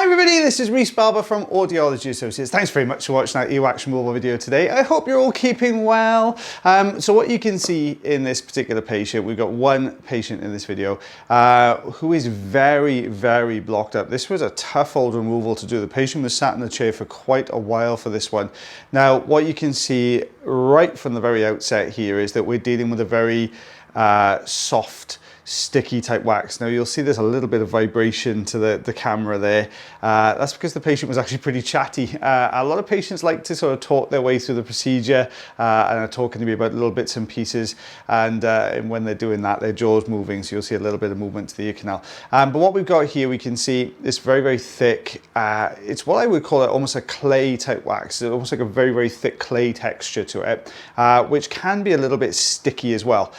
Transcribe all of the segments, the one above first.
everybody, this is Rhys Barber from Audiology Associates. Thanks very much for watching that earwax removal video today. I hope you're all keeping well. So what you can see in this particular patient, we've got one patient in this video who is very, very blocked up. This was a tough old removal to do. The patient was sat in the chair for quite a while for this one. Now, what you can see right from the very outset here is that we're dealing with a very soft, sticky type wax. Now you'll see there's a little bit of vibration to the camera there. That's because the patient was actually pretty chatty. A lot of patients like to sort of talk their way through the procedure and are talking to me about little bits and pieces, and when they're doing that, their jaw's moving, so you'll see a little bit of movement to the ear canal. But what we've got here, we can see this very, very thick, it's what I would call it almost a clay type wax. It's almost like a very, very thick clay texture to it, which can be a little bit sticky as well.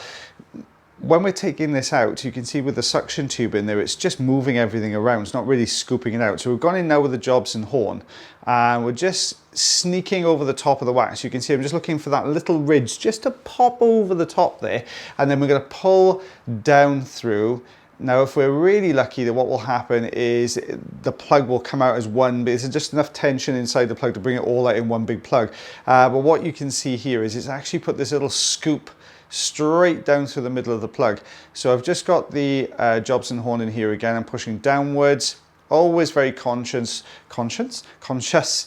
When we're taking this out, you can see with the suction tube in there, it's just moving everything around. It's not really scooping it out. So we've gone in now with the Jobson horn and we're just sneaking over the top of the wax. You can see I'm just looking for that little ridge just to pop over the top there. And then we're going to pull down through. Now, if we're really lucky, then what will happen is the plug will come out as one, but there's just enough tension inside the plug to bring it all out in one big plug. But what you can see here is it's actually put this little scoop straight down through the middle of the plug. So I've just got the Jobson horn in here again. I'm pushing downwards, always very conscious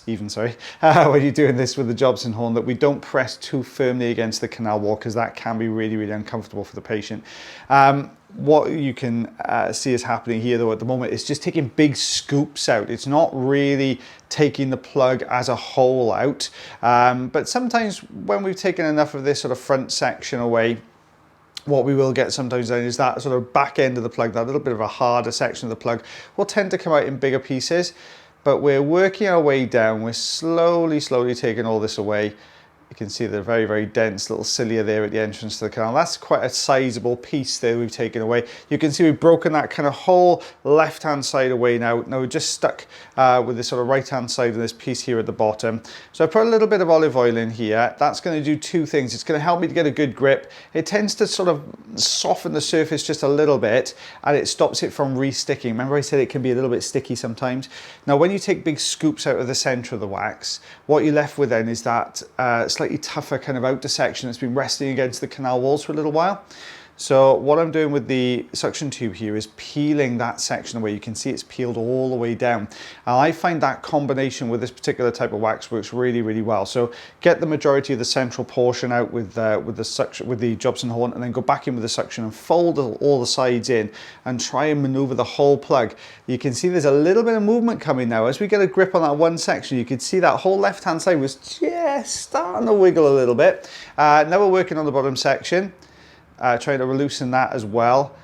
even, sorry, when you're doing this with the Jobson horn, that we don't press too firmly against the canal wall, because that can be really, really uncomfortable for the patient. What you can see is happening here though at the moment is just taking big scoops out. It's not really taking the plug as a whole out, but sometimes when we've taken enough of this sort of front section away, what we will get sometimes then is that sort of back end of the plug, that little bit of a harder section of the plug will tend to come out in bigger pieces. But we're working our way down, we're slowly taking all this away. You can see the very, very dense little cilia there at the entrance to the canal. That's quite a sizable piece there we've taken away. You can see we've broken that kind of whole left-hand side away now. Now we're just stuck with this sort of right-hand side of this piece here at the bottom. So I put a little bit of olive oil in here. That's going to do two things. It's going to help me to get a good grip. It tends to sort of soften the surface just a little bit, and it stops it from re-sticking. Remember I said it can be a little bit sticky sometimes. Now when you take big scoops out of the center of the wax, what you're left with then is that slightly tougher kind of outer section that's been resting against the canal walls for a little while. So what I'm doing with the suction tube here is peeling that section away. You can see it's peeled all the way down. And I find that combination with this particular type of wax works really, really well. So get the majority of the central portion out with the Jobson horn, and then go back in with the suction and fold all the sides in and try and maneuver the whole plug. You can see there's a little bit of movement coming now. As we get a grip on that one section, you can see that whole left-hand side was just starting to wiggle a little bit. Now we're working on the bottom section. Trying to loosen that as well,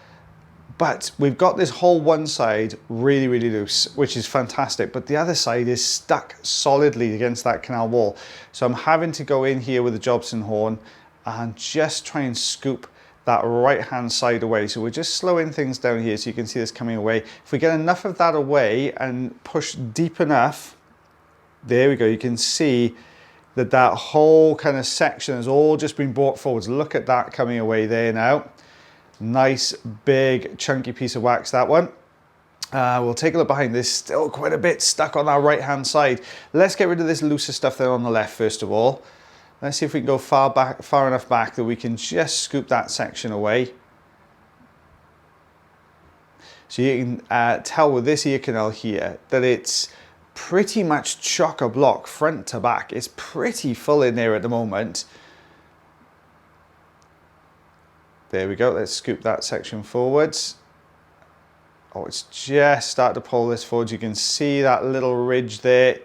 but we've got this whole one side really, really loose, which is fantastic, but the other side is stuck solidly against that canal wall. So I'm having to go in here with the Jobson horn and just try and scoop that right hand side away. So we're just slowing things down here so you can see this coming away. If we get enough of that away and push deep enough, there we go, you can see that whole kind of section has all just been brought forwards. Look at that coming away there now. Nice, big, chunky piece of wax, that one. We'll take a look behind. There's still quite a bit stuck on that right-hand side. Let's get rid of this looser stuff there on the left, first of all. Let's see if we can go far enough back that we can just scoop that section away. So you can tell with this ear canal here that it's pretty much chock-a-block front to back. It's pretty full in there at the moment. There we go. Let's scoop that section forwards. Oh, it's just starting to pull this forward. You can see that little ridge there.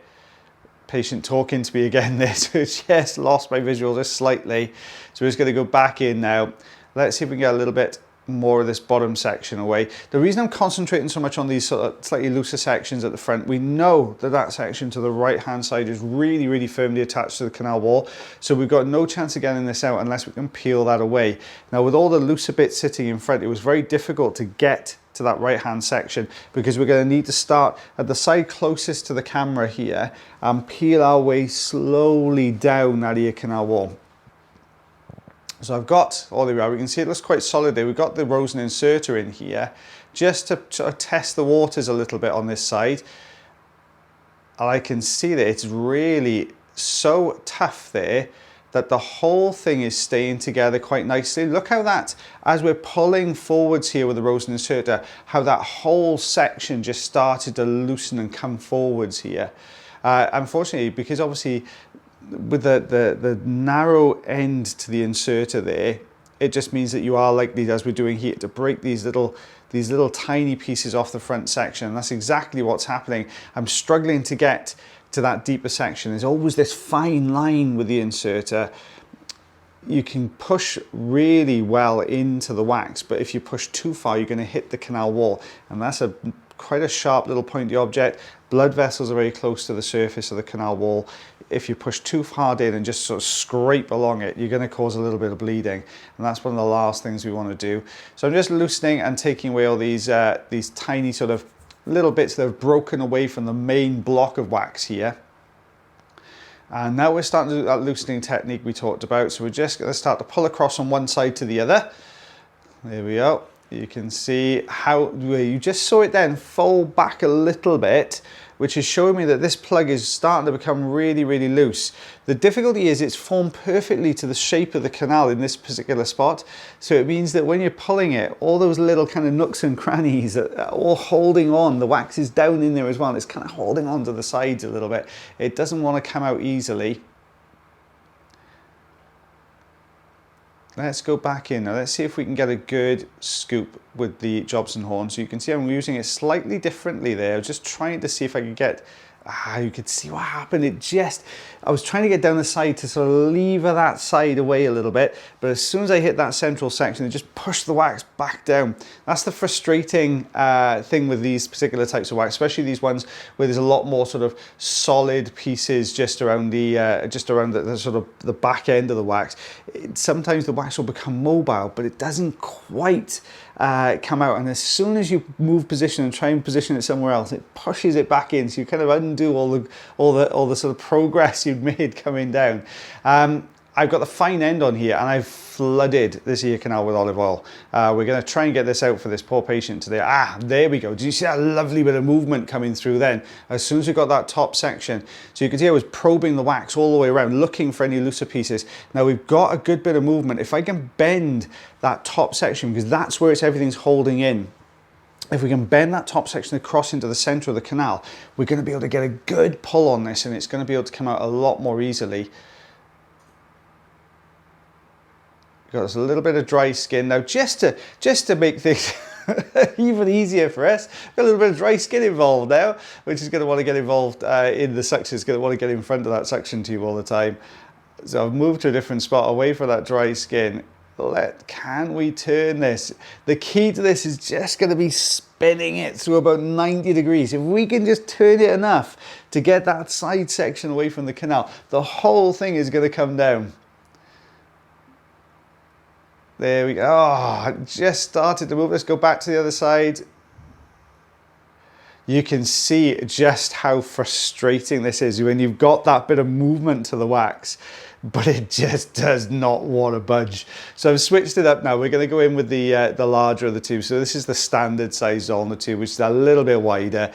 Patient talking to me again there, so just lost my visual just slightly. So we're just going to go back in now. Let's see if we can get a little bit more of this bottom section away. The reason I'm concentrating so much on these sort of slightly looser sections at the front, we know that that section to the right hand side is really, really firmly attached to the canal wall, so we've got no chance of getting this out unless we can peel that away. Now with all the looser bits sitting in front, it was very difficult to get to that right hand section, because we're going to need to start at the side closest to the camera here and peel our way slowly down that ear canal wall. So I've got, oh there we are, we can see it looks quite solid there. We've got the Rosen inserter in here just to sort of test the waters a little bit on this side. And I can see that it's really so tough there that the whole thing is staying together quite nicely. Look how that, as we're pulling forwards here with the rosin inserter, how that whole section just started to loosen and come forwards here. Unfortunately, because obviously with the narrow end to the inserter there, it just means that you are likely, as we're doing here, to break these little tiny pieces off the front section. And that's exactly what's happening. I'm struggling to get to that deeper section. There's always this fine line with the inserter. You can push really well into the wax, but if you push too far, you're going to hit the canal wall. And that's quite a sharp little pointy object. Blood vessels are very close to the surface of the canal wall. If you push too hard in and just sort of scrape along it, you're going to cause a little bit of bleeding. And that's one of the last things we want to do. So I'm just loosening and taking away all these tiny sort of little bits that have broken away from the main block of wax here. And now we're starting to do that loosening technique we talked about. So we're just going to start to pull across from one side to the other. There we go. You can see how you just saw it then fold back a little bit, which is showing me that this plug is starting to become really, really loose. The difficulty is it's formed perfectly to the shape of the canal in this particular spot. So it means that when you're pulling it, all those little kind of nooks and crannies are all holding on. The wax is down in there as well. It's kind of holding on to the sides a little bit. It doesn't want to come out easily. Let's go back in now. Let's see if we can get a good scoop with the Jobson horn. So you can see I'm using it slightly differently there. Just trying to see if I could get, you could see what happened. I was trying to get down the side to sort of lever that side away a little bit, but as soon as I hit that central section, it just pushed the wax back down. That's the frustrating thing with these particular types of wax, especially these ones where there's a lot more sort of solid pieces just around the sort of the back end of the wax. Sometimes the wax will become mobile, but it doesn't quite come out, and as soon as you move position and try and position it somewhere else, it pushes it back in, so you kind of undo all the sort of progress you've made coming down. I've got the fine end on here and I've flooded this ear canal with olive oil. We're going to try and get this out for this poor patient today. There we go. Did you see that lovely bit of movement coming through then? As soon as we got that top section. So you can see I was probing the wax all the way around, looking for any looser pieces. Now we've got a good bit of movement. If I can bend that top section, because that's where everything's holding in, if we can bend that top section across into the center of the canal, we're going to be able to get a good pull on this, and it's going to be able to come out a lot more easily. Got a little bit of dry skin now, just to make things even easier for us. Got a little bit of dry skin involved now, which is going to want to get involved in the suction. It's going to want to get in front of that suction tube all the time. So I've moved to a different spot away from that dry skin. Can we turn this? The key to this is just going to be spinning it through about 90 degrees. If we can just turn it enough to get that side section away from the canal, the whole thing is going to come down. There we go. I just started to move. Let's go back to the other side. You can see just how frustrating this is when you've got that bit of movement to the wax, but it just does not want to budge. So I've switched it up now. We're going to go in with the larger of the two. So this is the standard size Zollner tube, which is a little bit wider.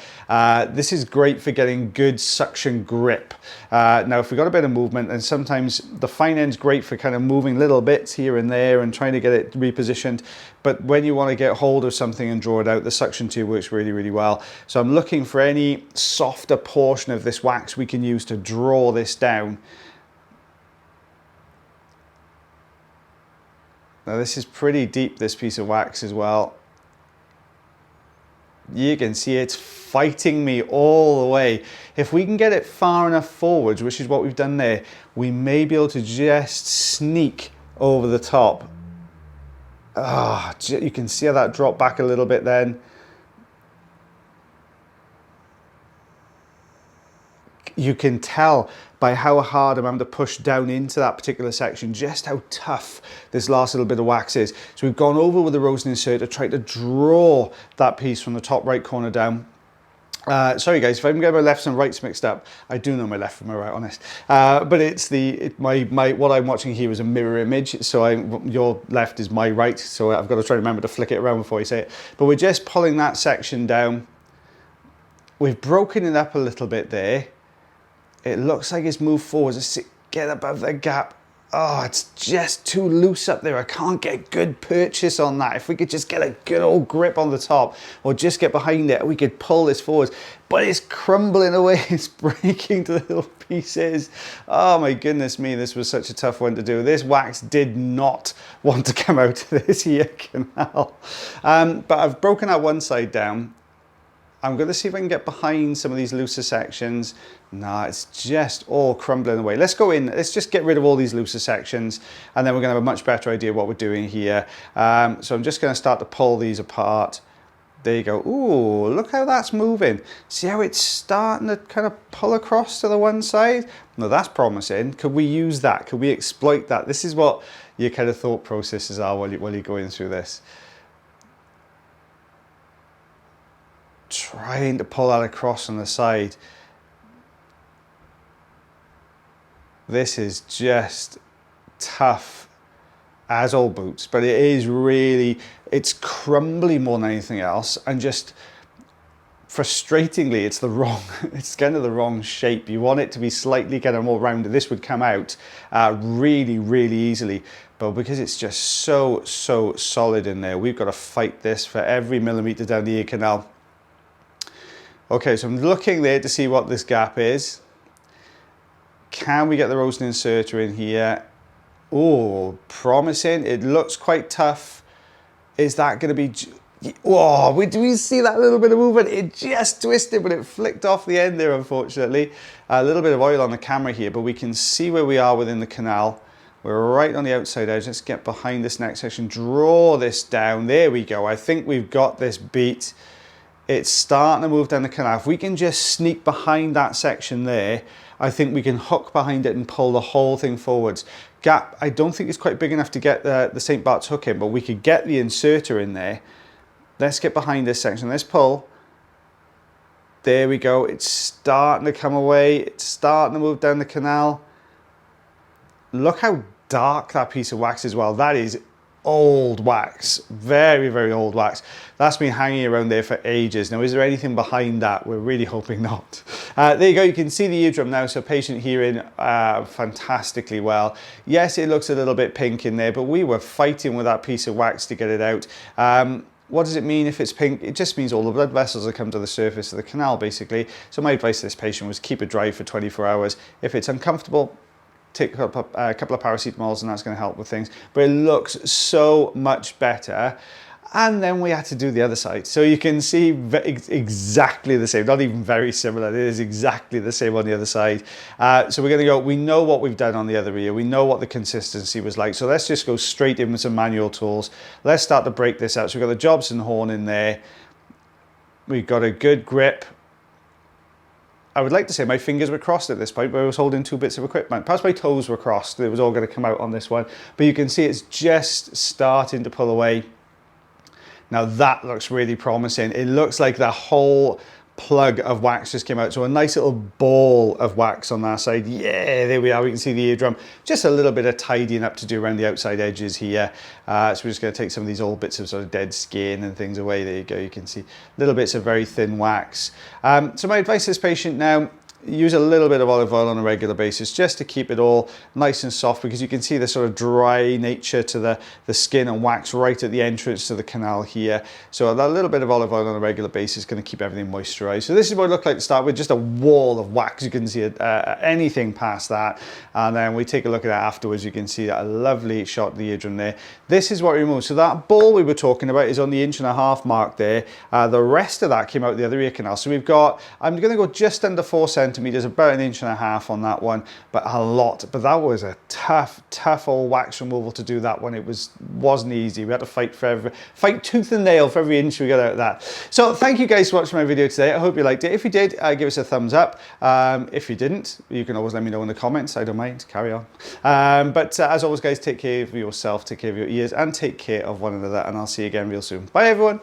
This is great for getting good suction grip. Now, if we've got a bit of movement, and sometimes the fine end's great for kind of moving little bits here and there and trying to get it repositioned. But when you want to get hold of something and draw it out, the suction tube works really, really well. So I'm looking for any softer portion of this wax we can use to draw this down. Now this is pretty deep, this piece of wax as well. You can see it's fighting me all the way. If we can get it far enough forwards, which is what we've done there, we may be able to just sneak over the top. You can see how that dropped back a little bit then. You can tell by how hard I'm having to push down into that particular section just how tough this last little bit of wax is. So we've gone over with the rosin inserter, tried to draw that piece from the top right corner down. Sorry guys, if I'm getting my lefts and rights mixed up, I do know my left from my right, honest. But it's what I'm watching here is a mirror image, so your left is my right, so I've got to try to remember to flick it around before I say it. But we're just pulling that section down. We've broken it up a little bit there. It looks like it's moved forward. Let's get above the gap. Oh, it's just too loose up there. I can't get good purchase on that. If we could just get a good old grip on the top or just get behind it, we could pull this forward. But it's crumbling away. It's breaking to little pieces. Oh my goodness me, this was such a tough one to do. This wax did not want to come out of this ear canal. But I've broken that one side down. I'm going to see if I can get behind some of these looser sections. Nah, it's just all crumbling away. Let's go in, let's just get rid of all these looser sections, and then we're going to have a much better idea what we're doing here. So I'm just going to start to pull these apart. There you go. Ooh, look how that's moving. See how it's starting to kind of pull across to the one side? No, that's promising. Could we use that? Could we exploit that? This is what your kind of thought processes are while you're going through this. Trying to pull that across on the side. This is just tough as all boots, but it is really, it's crumbly more than anything else, and just frustratingly, it's kind of the wrong shape. You want it to be slightly kind of more rounded. This would come out really, really easily, but because it's just so solid in there, we've got to fight this for every millimeter down the ear canal. Okay, so I'm looking there to see what this gap is. Can we get the Rosen inserter in here? Oh, promising. It looks quite tough. Is that going to be... Oh, do we see that little bit of movement? It just twisted, but it flicked off the end there, unfortunately. A little bit of oil on the camera here, but we can see where we are within the canal. We're right on the outside edge. Let's get behind this next section. Draw this down. There we go. I think we've got this beat. It's starting to move down the canal. If we can just sneak behind that section there, I think we can hook behind it and pull the whole thing forwards. Gap, I don't think it's quite big enough to get the St. Bart's hook in, but we could get the inserter in there. Let's get behind this section. Let's pull. There we go. It's starting to come away. It's starting to move down the canal. Look how dark that piece of wax is. Well, that is old wax, very old wax. That's been hanging around there for ages. Now, is there anything behind that? We're really hoping not. There you go. You can see the eardrum now. So patient hearing fantastically well. Yes, it looks a little bit pink in there, but we were fighting with that piece of wax to get it out. What does it mean if it's pink? It just means all the blood vessels have come to the surface of the canal, basically. So my advice to this patient was keep it dry for 24 hours. If it's uncomfortable, take a couple of paracetamols, and that's going to help with things. But it looks so much better. And then we had to do the other side. So you can see exactly the same, not even very similar. It is exactly the same on the other side. So we're going to go, we know what we've done on the other ear. We know what the consistency was like. So let's just go straight in with some manual tools. Let's start to break this out. So we've got the Jobson horn in there. We've got a good grip. I would like to say my fingers were crossed at this point, but I was holding two bits of equipment. Perhaps my toes were crossed. It was all going to come out on this one. But you can see it's just starting to pull away. Now that looks really promising. It looks like the whole plug of wax just came out. So a nice little ball of wax on that side. Yeah, there we are. We can see the eardrum. Just a little bit of tidying up to do around the outside edges here. So we're just going to take some of these old bits of sort of dead skin and things away. There you go. You can see little bits of very thin wax. So my advice to this patient now, use a little bit of olive oil on a regular basis just to keep it all nice and soft, because you can see the sort of dry nature to the skin and wax right at the entrance to the canal here. So that little bit of olive oil on a regular basis is going to keep everything moisturized. So this is what it looked like to start with, just a wall of wax. You can see anything past that. And then we take a look at that afterwards. You can see that a lovely shot of the eardrum there. This is what we removed. So that ball we were talking about is on the 1.5 inch mark there. The rest of that came out the other ear canal. So we've got, I'm going to go just under 4 centimeters, about 1.5 inches on that one, but a lot. But that was a tough old wax removal to do that one. It wasn't easy. We had to fight tooth and nail for every inch we got out of that. So thank you guys for watching my video today. I hope you liked it. If you did, give us a thumbs up. If you didn't, you can always let me know in the comments. I don't mind. Carry on. But as always, guys, take care of yourself, take care of your ears, and take care of one another. And I'll see you again real soon. Bye, everyone.